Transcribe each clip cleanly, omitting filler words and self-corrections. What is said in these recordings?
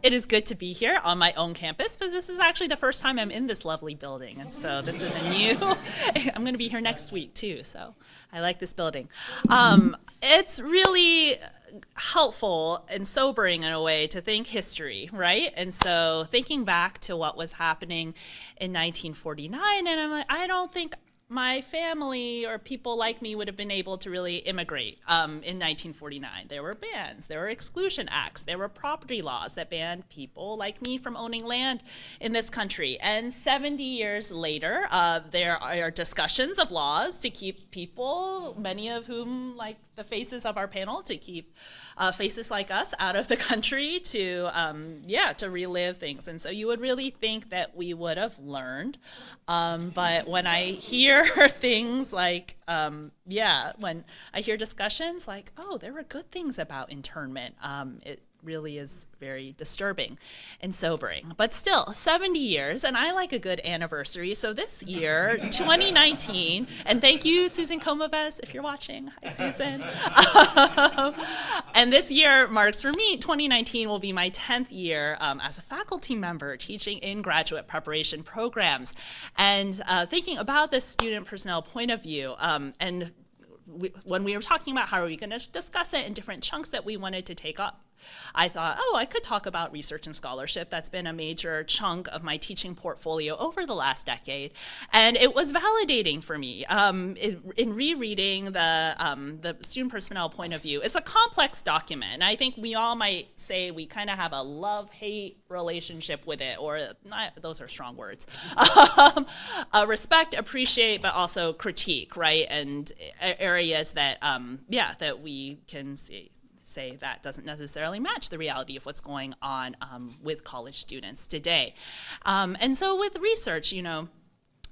It is good to be here on my own campus, but this is actually the first time I'm in this lovely building, and so this is a new, I'm going to be here next week too, so I like this building. It's really helpful and sobering in a way to think history, right? And so thinking back to what was happening in 1949, and I'm like, I don't think my family or people like me would have been able to really immigrate in 1949. There were bans, there were exclusion acts, there were property laws that banned people like me from owning land in this country. And 70 years later, there are discussions of laws to keep people, many of whom, like the faces of our panel, to keep faces like us out of the country to relive things. And so you would really think that we would have learned. But when I hear things like, when I hear discussions like, oh, there were good things about internment, it really is very disturbing and sobering. But still, 70 years, and I like a good anniversary. So this year, 2019, and thank you, Susan Comaves, if you're watching. Hi, Susan. And this year marks, for me, 2019 will be my 10th year as a faculty member teaching in graduate preparation programs. And thinking about the student personnel point of view, when we were talking about how are we going to discuss it in different chunks that we wanted to take up, I thought, I could talk about research and scholarship. That's been a major chunk of my teaching portfolio over the last decade. And it was validating for me in rereading the student personnel point of view. It's a complex document. And I think we all might say we kind of have a love-hate relationship with it, or not, those are strong words. Respect, appreciate, but also critique, right? And areas that, that we can say that doesn't necessarily match the reality of what's going on with college students today. And so with research,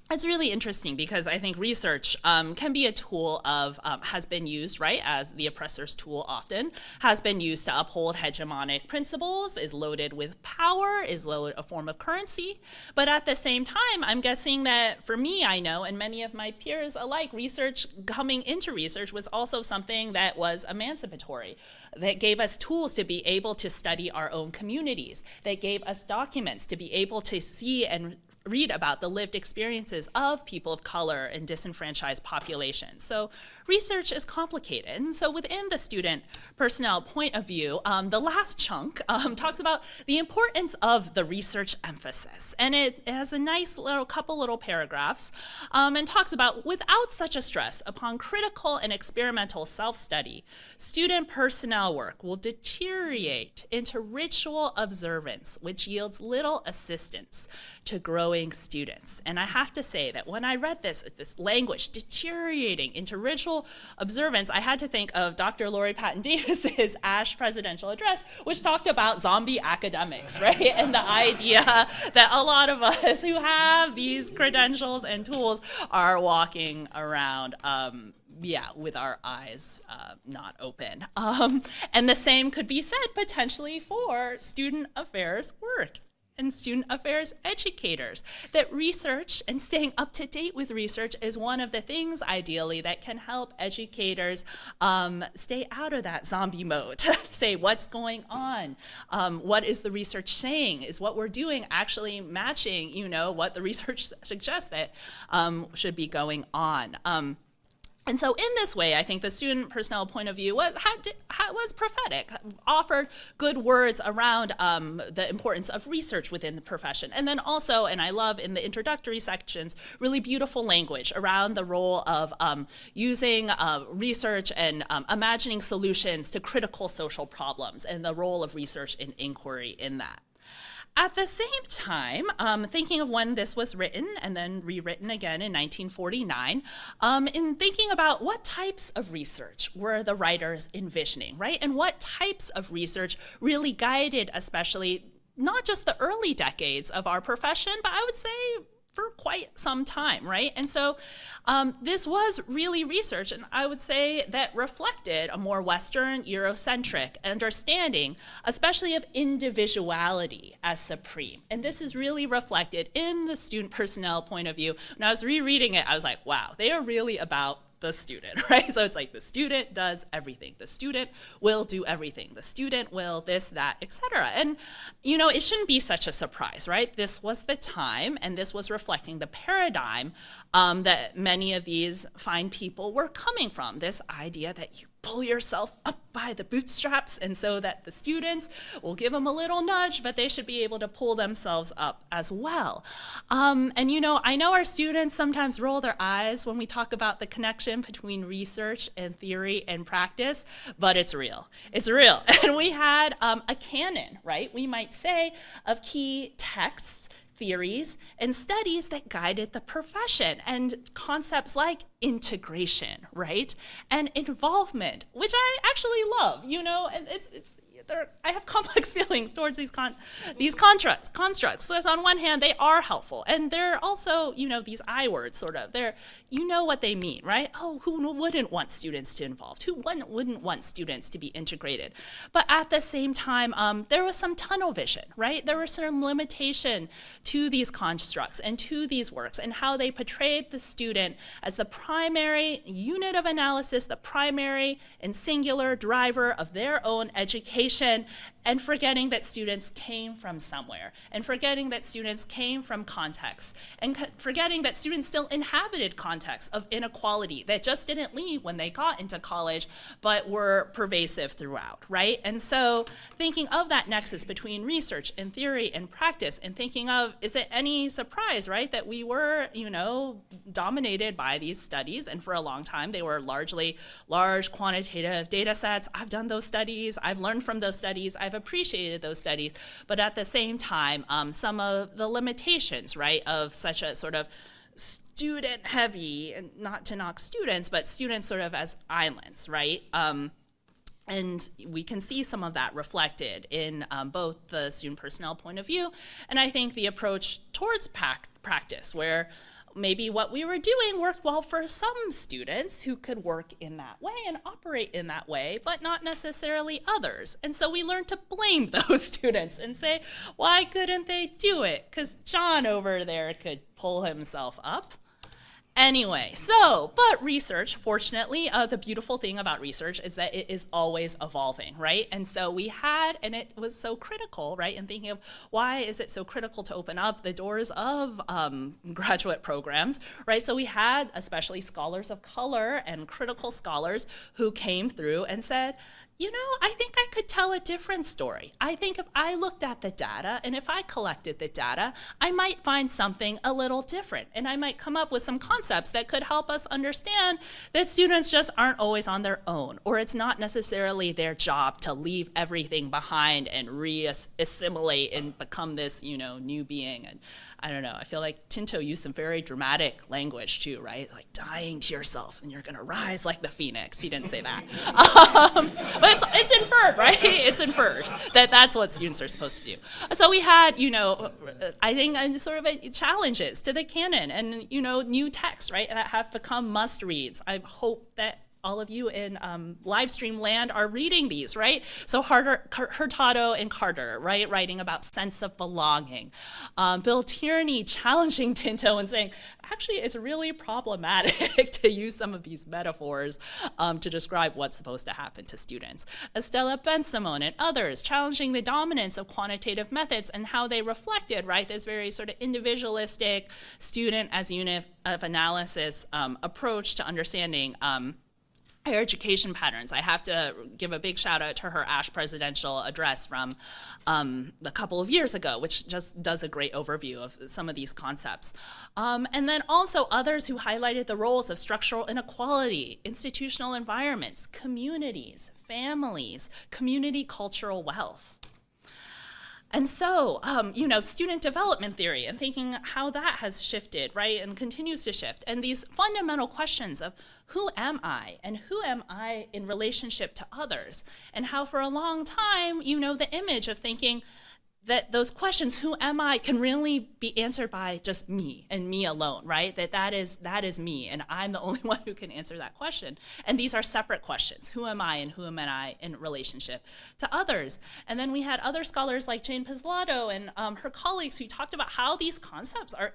it's really interesting because I think research can be a tool of, has been used, right, as the oppressor's tool often, has been used to uphold hegemonic principles, is loaded with power, is loaded a form of currency. But at the same time, I'm guessing that for me, I know, and many of my peers alike, research, coming into research was also something that was emancipatory, that gave us tools to be able to study our own communities, that gave us documents to be able to see and read about the lived experiences of people of color and disenfranchised populations. So research is complicated. And so within the student personnel point of view, the last chunk talks about the importance of the research emphasis. And it has a nice couple little paragraphs and talks about, without such a stress upon critical and experimental self-study, student personnel work will deteriorate into ritual observance, which yields little assistance to growing students. And I have to say that when I read this language, deteriorating into ritual observance, I had to think of Dr. Lori Patton Davis's ASH presidential address, which talked about zombie academics, right? And the idea that a lot of us who have these credentials and tools are walking around with our eyes not open. And the same could be said potentially for student affairs work and student affairs educators, that research and staying up to date with research is one of the things, ideally, that can help educators stay out of that zombie mode, say what's going on, what is the research saying, is what we're doing actually matching, what the research suggests that should be going on. And so in this way, I think the student personnel point of view was prophetic, offered good words around the importance of research within the profession. And then also, and I love in the introductory sections, really beautiful language around the role of using research and imagining solutions to critical social problems and the role of research and inquiry in that. At the same time, thinking of when this was written and then rewritten again in 1949, in thinking about what types of research were the writers envisioning, right? And what types of research really guided, especially not just the early decades of our profession, but I would say for quite some time, right? And so this was really research, and I would say that reflected a more Western, Eurocentric understanding, especially of individuality as supreme. And this is really reflected in the student personnel point of view. When I was rereading it, I was like, wow, they are really about the student, right? So it's like the student does everything. The student will do everything. The student will this, that, etc. And, you know, it shouldn't be such a surprise, right? This was the time, and this was reflecting the paradigm that many of these fine people were coming from. This idea that you pull yourself up by the bootstraps, and so that the students will give them a little nudge, but they should be able to pull themselves up as well. And you know, I know our students sometimes roll their eyes when we talk about the connection between research and theory and practice, but it's real. It's real. And we had a canon, right? We might say, of key texts, theories, and studies that guided the profession, and concepts like integration, right? And involvement, which I actually love, you know, and I have complex feelings towards these constructs. So on one hand, they are helpful, and they're also, you know, these I words, sort of. You know what they mean, right? Oh, who wouldn't want students to involve? Who wouldn't want students to be integrated? But at the same time, there was some tunnel vision, right? There was some limitation to these constructs and to these works, and how they portrayed the student as the primary unit of analysis, the primary and singular driver of their own education, and forgetting that students came from somewhere, and forgetting that students came from contexts, and forgetting that students still inhabited contexts of inequality that just didn't leave when they got into college, but were pervasive throughout, right? And so thinking of that nexus between research and theory and practice, and thinking of, is it any surprise, right, that we were, you know, dominated by these studies, and for a long time they were largely large quantitative data sets. I've done those studies, I've learned from those studies, I've appreciated those studies, but at the same time, some of the limitations, right, of such a sort of student heavy, and not to knock students, but students sort of as islands, right? And we can see some of that reflected in both the student personnel point of view, and I think the approach towards practice, where maybe what we were doing worked well for some students who could work in that way and operate in that way, but not necessarily others. And so we learned to blame those students and say, why couldn't they do it? Because John over there could pull himself up. Anyway, but research, fortunately, the beautiful thing about research is that it is always evolving, right? And so we had, and it was so critical, right, in thinking of why is it so critical to open up the doors of graduate programs, right? So we had especially scholars of color and critical scholars who came through and said, you know, I think I could tell a different story. I think if I looked at the data, and if I collected the data, I might find something a little different, and I might come up with some concepts that could help us understand that students just aren't always on their own, or it's not necessarily their job to leave everything behind and re-assimilate and become this, you know, new being. And I don't know, I feel like Tinto used some very dramatic language too, right? Like dying to yourself and you're gonna rise like the phoenix. He didn't say that. But it's inferred, right? It's inferred that that's what students are supposed to do. So we had, you know, I think sort of challenges to the canon, and, you know, new texts, right, that have become must reads. I hope that all of you in live stream land are reading these, right? So Hurtado and Carter, right, writing about sense of belonging. Bill Tierney challenging Tinto and saying, actually, it's really problematic to use some of these metaphors to describe what's supposed to happen to students. Estella Ben-Simon and others challenging the dominance of quantitative methods and how they reflected, right, this very sort of individualistic student as unit of analysis approach to understanding higher education patterns. I have to give a big shout out to her Ash presidential address from a couple of years ago, which just does a great overview of some of these concepts. And then also others who highlighted the roles of structural inequality, institutional environments, communities, families, community cultural wealth. And so, you know, student development theory and thinking how that has shifted, right, and continues to shift. And these fundamental questions of who am I and who am I in relationship to others? And how for a long time, you know, the image of thinking that those questions, who am I, can really be answered by just me and me alone, right? That is me, and I'm the only one who can answer that question. And these are separate questions. Who am I and who am I in relationship to others? And then we had other scholars like Jane Pizzolato and her colleagues who talked about how these concepts are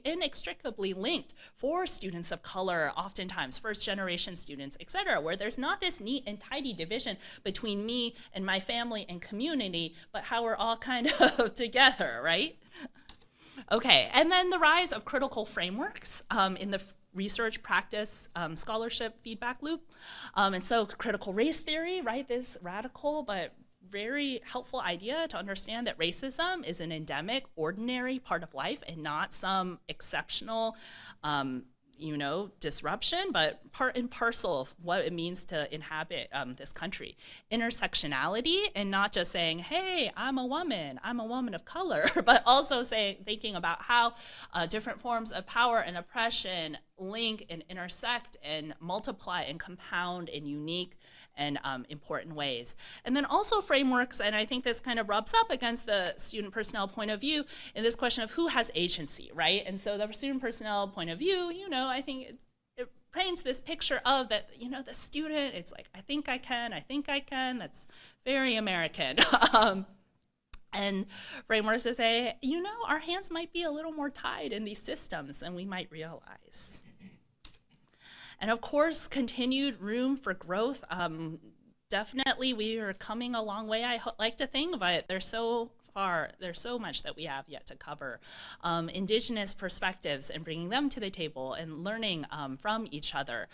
inextricably linked for students of color, oftentimes first-generation students, et cetera, where there's not this neat and tidy division between me and my family and community, but how we're all kind of together, right? Okay, and then the rise of critical frameworks in the research, practice, scholarship feedback loop. And so critical race theory, right, this radical but very helpful idea to understand that racism is an endemic, ordinary part of life and not some exceptional, disruption, but part and parcel of what it means to inhabit this country. Intersectionality, and not just saying, hey, I'm a woman of color, but also thinking about how different forms of power and oppression link and intersect and multiply and compound in unique and important ways. And then also frameworks, and I think this kind of rubs up against the student personnel point of view in this question of who has agency, right? And so the student personnel point of view, I think it paints this picture of that, the student, it's like, I think I can, that's very American. And frameworks to say, our hands might be a little more tied in these systems than we might realize. And of course, continued room for growth. Definitely, we are coming a long way, I like to think, but there's so much that we have yet to cover. Indigenous perspectives and bringing them to the table and learning from each other.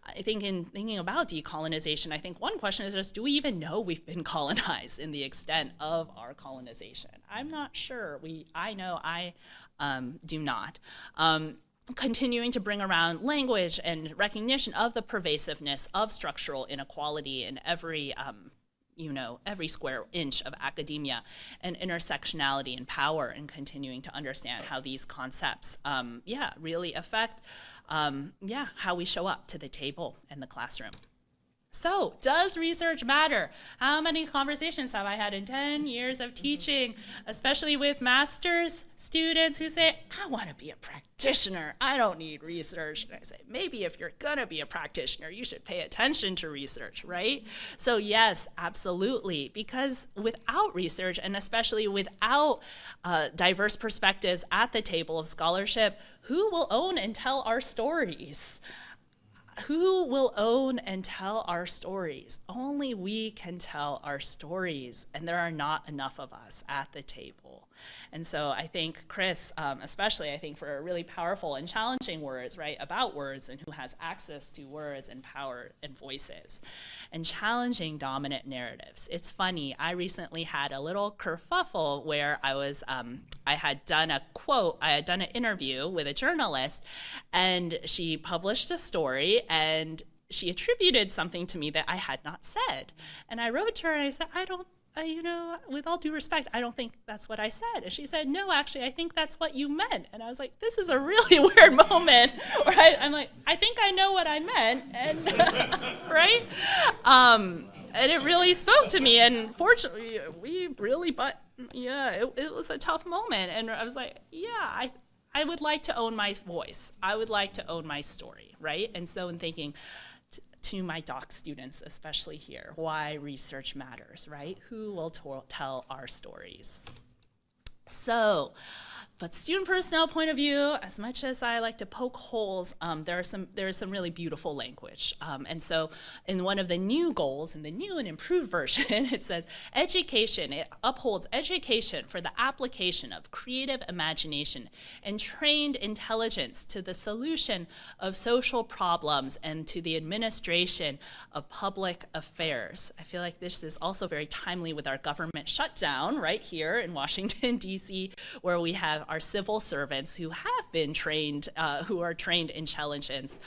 I think in thinking about decolonization, I think one question is just, do we even know we've been colonized in the extent of our colonization? I'm not sure. I know I do not. Continuing to bring around language and recognition of the pervasiveness of structural inequality in every square inch of academia, and intersectionality and power, and continuing to understand how these concepts, really affect, how we show up to the table in the classroom. So, does research matter? How many conversations have I had in 10 years of teaching, especially with master's students who say, I want to be a practitioner, I don't need research. And I say, maybe if you're gonna be a practitioner, you should pay attention to research, right? So yes, absolutely, because without research, and especially without diverse perspectives at the table of scholarship, who will own and tell our stories? Who will own and tell our stories? Only we can tell our stories, and there are not enough of us at the table. And so I think Chris, especially, I think for really powerful and challenging words, right, about words and who has access to words and power and voices, and challenging dominant narratives. It's funny, I recently had a little kerfuffle where I had done an interview with a journalist, and she published a story, and she attributed something to me that I had not said. And I wrote to her and I said, with all due respect, I don't think that's what I said. And she said, no, actually, I think that's what you meant. And I was like, this is a really weird moment where I'm like, I think I know what I meant, and right? And it really spoke to me, and fortunately, it was a tough moment. And I was like, I would like to own my voice. I would like to own my story, right? And so in thinking to my doc students, especially here, why research matters, right? Who will tell our stories? So, but student personnel point of view, as much as I like to poke holes, there is some really beautiful language. And so in one of the new goals, in the new and improved version, it says education, it upholds education for the application of creative imagination and trained intelligence to the solution of social problems and to the administration of public affairs. I feel like this is also very timely with our government shutdown right here in Washington, D.C., where we have our civil servants who have been trained, who are trained intelligence,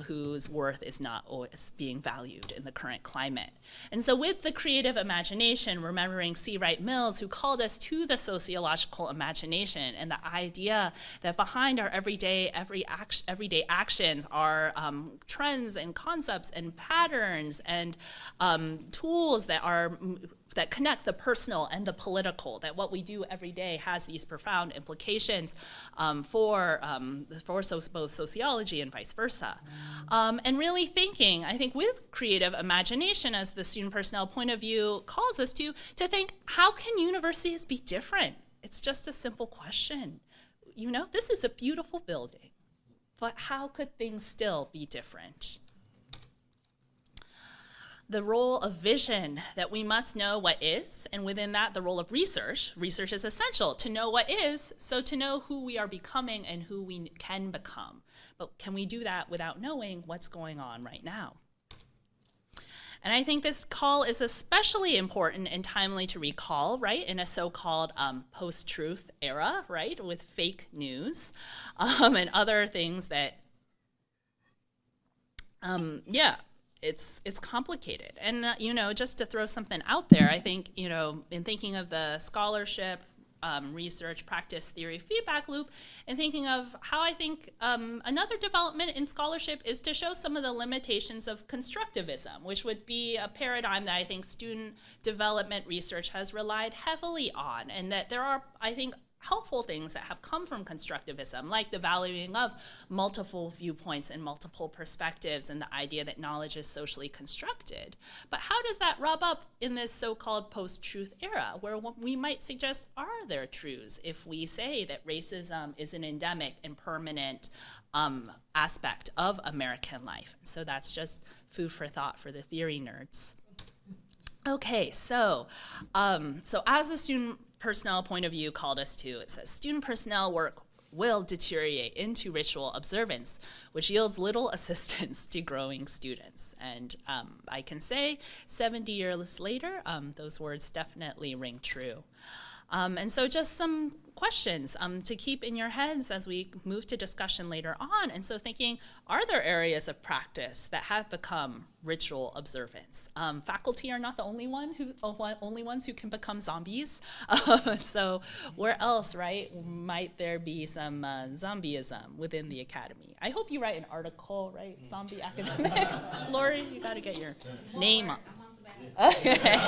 whose worth is not always being valued in the current climate. And so with the creative imagination, remembering C. Wright Mills, who called us to the sociological imagination, and the idea that behind our everyday actions are trends and concepts and patterns and tools that connect the personal and the political, that what we do every day has these profound implications for both sociology and vice versa. And really thinking, I think with creative imagination, as the student personnel point of view calls us to think, how can universities be different? It's just a simple question. this is a beautiful building, but how could things still be different? The role of vision, that we must know what is, and within that, the role of research. Research is essential to know what is, so to know who we are becoming and who we can become. But can we do that without knowing what's going on right now? And I think this call is especially important and timely to recall, right, in a so-called post-truth era, right, with fake news and other things that, it's complicated. And, just to throw something out there, I think, in thinking of the scholarship, research, practice, theory, feedback loop, and thinking of how I think another development in scholarship is to show some of the limitations of constructivism, which would be a paradigm that I think student development research has relied heavily on, and that there are, I think, helpful things that have come from constructivism, like the valuing of multiple viewpoints and multiple perspectives and the idea that knowledge is socially constructed. But how does that rub up in this so-called post-truth era, where we might suggest, are there truths if we say that racism is an endemic and permanent aspect of American life? So that's just food for thought for the theory nerds. Okay, so as the student personnel point of view called us to, it says student personnel work will deteriorate into ritual observance, which yields little assistance to growing students. And I can say 70 years later, those words definitely ring true. And so just some questions to keep in your heads as we move to discussion later on. And so thinking, are there areas of practice that have become ritual observance? Faculty are not the only ones who can become zombies. So where else, right, might there be some zombieism within the academy? I hope you write an article, right, Zombie Academics. Lori, you got to get your name on. Okay.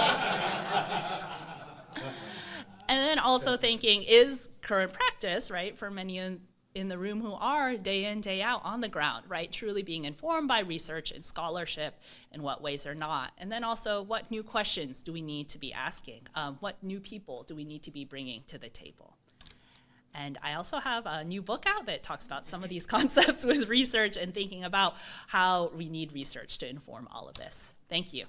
And then also thinking, is current practice, right, for many in the room who are day in, day out on the ground, right, truly being informed by research and scholarship, in what ways are not? And then also, what new questions do we need to be asking? What new people do we need to be bringing to the table? And I also have a new book out that talks about some of these concepts with research and thinking about how we need research to inform all of this. Thank you.